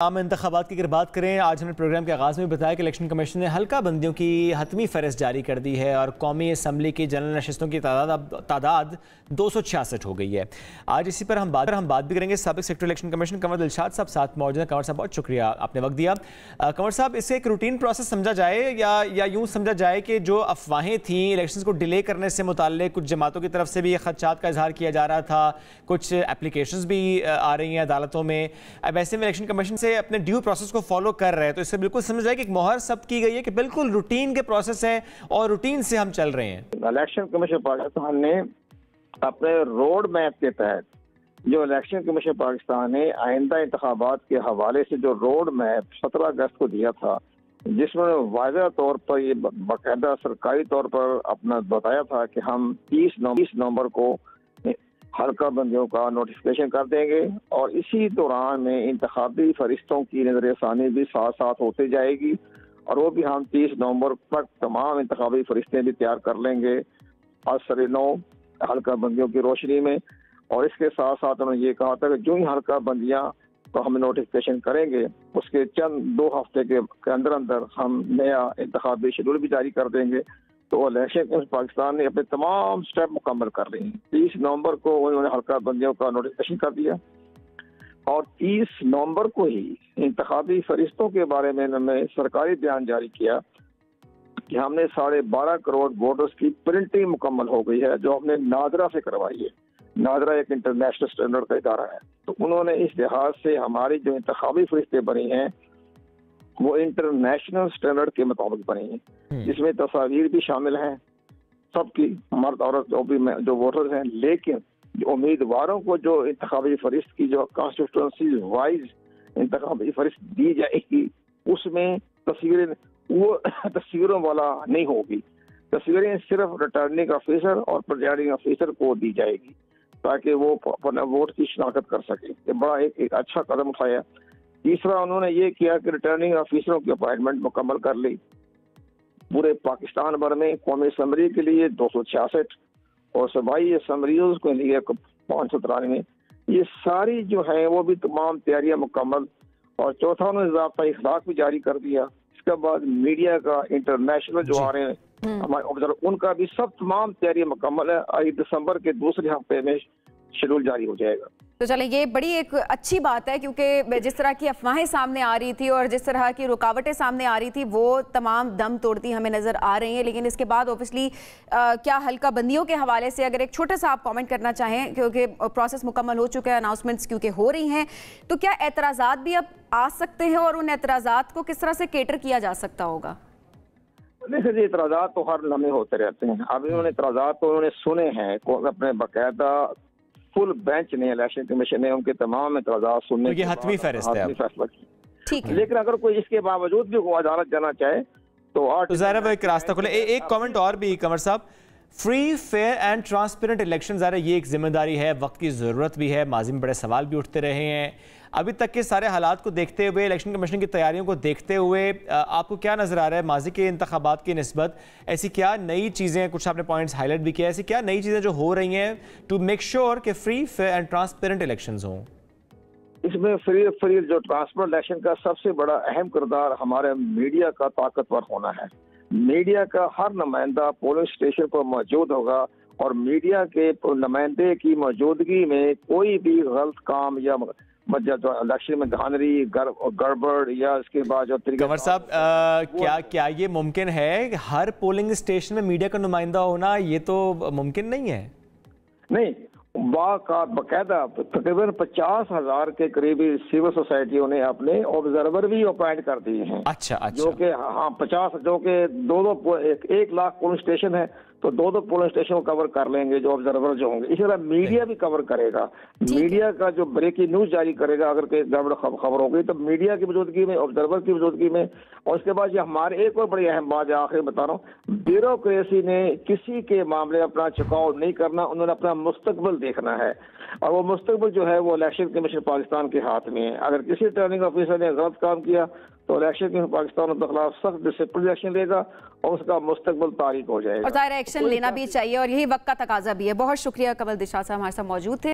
आम इंतखाबात की अगर बात करें, आज हमने प्रोग्राम के आगाज़ में बताया कि इलेक्शन कमीशन ने हल्का बंदियों की हतमी फ़हरिस्त जारी कर दी है और कौमी असम्बली की जनरल नशिस्तों की तादाद 266 हो गई है। आज इसी पर हम बात भी करेंगे। साबिक secretary election commission Kanwar Dilshad साहब साथ मौजूद हैं। कंवर साहब, बहुत शुक्रिया, आपने वक्त दिया। कंवर साहब, इसे एक रूटीन प्रोसेस समझा जाए या यूँ समझा जाए कि जो अफवाहें थीं इलेक्शन को डिले करने से मुताल्लिक, कुछ जमातों की तरफ से भी खदशात का इजहार किया जा रहा था, कुछ एप्लीकेशंस भी आ रही हैं अदालतों में, अब ऐसे में इलेक्शन कमीशन से अपने ड्यू प्रोसेस को फॉलो कर रहे हैं, तो इससे बिल्कुल समझ जाए कि एक मोहर सब की गई है कि बिल्कुल रूटीन के प्रोसेस है और रूटीन से हम चल रहे हैं। इलेक्शन कमीशन पाकिस्तान ने अपने रोड मैप के तहत जो इलेक्शन कमीशन पाकिस्तान ने आइंदा इंतखाबात के हवाले से जो रोड मैप 17 अगस्त को दिया था, जिसमें वाज़ेह तौर पर ये बाकायदा सरकारी तौर पर अपना बताया था कि हम 30 नवंबर को हल्का बंदियों का नोटिफिकेशन कर देंगे और इसी दौरान में इंतखाबी फरिश्तों की नजरसानी भी साथ साथ होती जाएगी और वो भी हम 30 नवंबर तक तमाम इंतखाबी फरिश्ते भी तैयार कर लेंगे असर 9 हल्का बंदियों की रोशनी में। और इसके साथ साथ उन्होंने ये कहा था कि जो ही हल्का बंदियां तो हम नोटिफिकेशन करेंगे उसके चंद 2 हफ्ते के अंदर अंदर हम नया इंतखाबी शेड्यूल भी जारी कर देंगे। तो इलेक्शन कमीशन पाकिस्तान ने अपने तमाम स्टेप मुकम्मल कर लिए हैं। 30 नवंबर को उन्होंने हल्का बंदियों का नोटिफिकेशन कर दिया और 30 नवंबर को ही इंतखाबी फरिश्तों के बारे में उन्होंने सरकारी बयान जारी किया कि हमने 12.5 करोड़ वोटर्स की प्रिंटिंग मुकम्मल हो गई है, जो हमने नादरा से करवाई है। नादरा एक इंटरनेशनल स्टैंडर्ड का इदारा है, तो उन्होंने इस लिहाज से हमारी जो इंतखाबी फरिश्ते बनी हैं वो इंटरनेशनल स्टैंडर्ड के मुताबिक बनी है, जिसमें तस्वीर भी शामिल हैं सबकी, मर्द औरत जो वोटर्स हैं। लेकिन जो उम्मीदवारों को जो इंतखाबी फरिश्त की जो कॉन्स्टिट्यूंसी वाइज इंतखाबी फरिश्त दी जाएगी उसमें तस्वीरों वाला नहीं होगी। तस्वीरें सिर्फ रिटर्निंग ऑफिसर और प्रिजाइडिंग ऑफिसर को दी जाएगी ताकि वो अपना वोट की शिनाख्त कर सके। ये बड़ा एक अच्छा कदम उठाया। तीसरा, उन्होंने ये किया कि रिटर्निंग ऑफिसरों की अपॉइंटमेंट मुकम्मल कर ली पूरे पाकिस्तान भर में। कौमी असम्बली के लिए 266 और सूबाई असम्बलियों के लिए 593, ये सारी जो है वो भी तमाम तैयारियां मुकम्मल। और चौथा, उन्होंने ज़ाब्ता इखलाक भी जारी कर दिया। इसके बाद मीडिया का इंटरनेशनल जो आ रहे हैं हमारे ऑब्जर्वर, उनका भी सब तमाम तैयारियां मुकम्मल है। 8 दिसंबर के दूसरे हफ्ते में शेड्यूल जारी हो जाएगा। तो चले, ये बड़ी एक अच्छी बात है क्योंकि जिस तरह की अफवाहें सामने आ रही थी और जिस तरह की रुकावटें सामने आ रही थी वो तमाम दम तोड़ती हमें नज़र आ रही हैं। लेकिन इसके बाद ऑब्वियसली क्या हल्का बंदियों के हवाले से अगर एक छोटा सा आप कमेंट करना चाहें, क्योंकि प्रोसेस मुकम्मल हो चुका है, अनाउंसमेंट्स क्योंकि हो रही हैं, तो क्या एतराज़ात भी अब आ सकते हैं और उन एतराज़ात को किस तरह से केटर किया जा सकता होगा? देखिए जी, एतराज़ात तो हर लम्हे होते रहते हैं। अभी उन्होंने एतराज़ात तो उन्होंने सुने हैं, अपने बाकायदा फुल बेंच ने इलेक्शन कमीशन ने उनके तमाम एतराज़ात सुनने के हतमी फैसला किया। लेकिन अगर कोई इसके बावजूद भी वो अदालत जाना चाहे तो ज़ाहिर है एक रास्ता खुले। एक कमेंट और भी कंवर साहब, free fair and transparent election, ज़ाहिर ये एक जिम्मेदारी है, वक्त की ज़रूरत भी है, माजी में बड़े सवाल भी उठते रहे हैं। अभी तक के सारे हालात को देखते हुए, इलेक्शन कमीशन की तैयारियों को देखते हुए आपको क्या नज़र आ रहा है माजी के इंतखाबात की निस्बत? ऐसी क्या नई चीज़ें, कुछ आपने पॉइंट्स हाईलाइट भी किया, ऐसी क्या नई चीज़ें जो हो रही हैं टू मेक श्योर कि free fair and transparent elections हों? इसमें फ्री जो ट्रांसपेरेंट इलेक्शन का सबसे बड़ा अहम किरदार हमारे मीडिया का ताकतवर होना है। मीडिया का हर नुमाइंदा पोलिंग स्टेशन पर मौजूद होगा और मीडिया के नुमाइंदे की मौजूदगी में कोई भी गलत काम या इलेक्शन में धांधली गड़बड़ या इसके बाद जो कंवर साहब, क्या ये मुमकिन है हर पोलिंग स्टेशन में मीडिया का नुमाइंदा होना? ये तो मुमकिन नहीं है। नहीं, बाकायदा तकरीबन 50,000 के करीबी सिविल सोसाइटियों ने अपने ऑब्जर्वर भी अपॉइंट कर दिए हैं। अच्छा। जो कि 50, जो कि 1 लाख पोलिंग स्टेशन है तो 2 पोलिंग स्टेशन को कवर कर लेंगे जो ऑब्जर्वर जो होंगे। इसी तरह मीडिया भी कवर करेगा। मीडिया का जो ब्रेकिंग न्यूज जारी करेगा अगर कोई गड़बड़ खबर होगी तो मीडिया की मौजूदगी में, ऑब्जर्वर की मौजूदगी में। और उसके बाद ये हमारे एक और बड़ी अहम बात है, आखिर बता रहा हूँ, ब्यूरोक्रेसी ने किसी के मामले अपना चुकाव नहीं करना, उन्होंने अपना मुस्तकबिल देखना है और वो मुस्तकबिल जो है वो इलेक्शन कमीशन पाकिस्तान के हाथ में है। अगर किसी रिटर्निंग ऑफिसर ने गलत काम किया तो इलेक्शन कमीशन पाकिस्तान के खिलाफ सख्त डिसिप्लिन एक्शन लेगा और उसका मुस्तकबिल तारीख हो जाएगा। और ज़ाहिर एक्शन लेना भी चाहिए और यही वक्त का तकाजा भी है। बहुत शुक्रिया, कंवर दिलशाद साहब हमारे साथ मौजूद थे।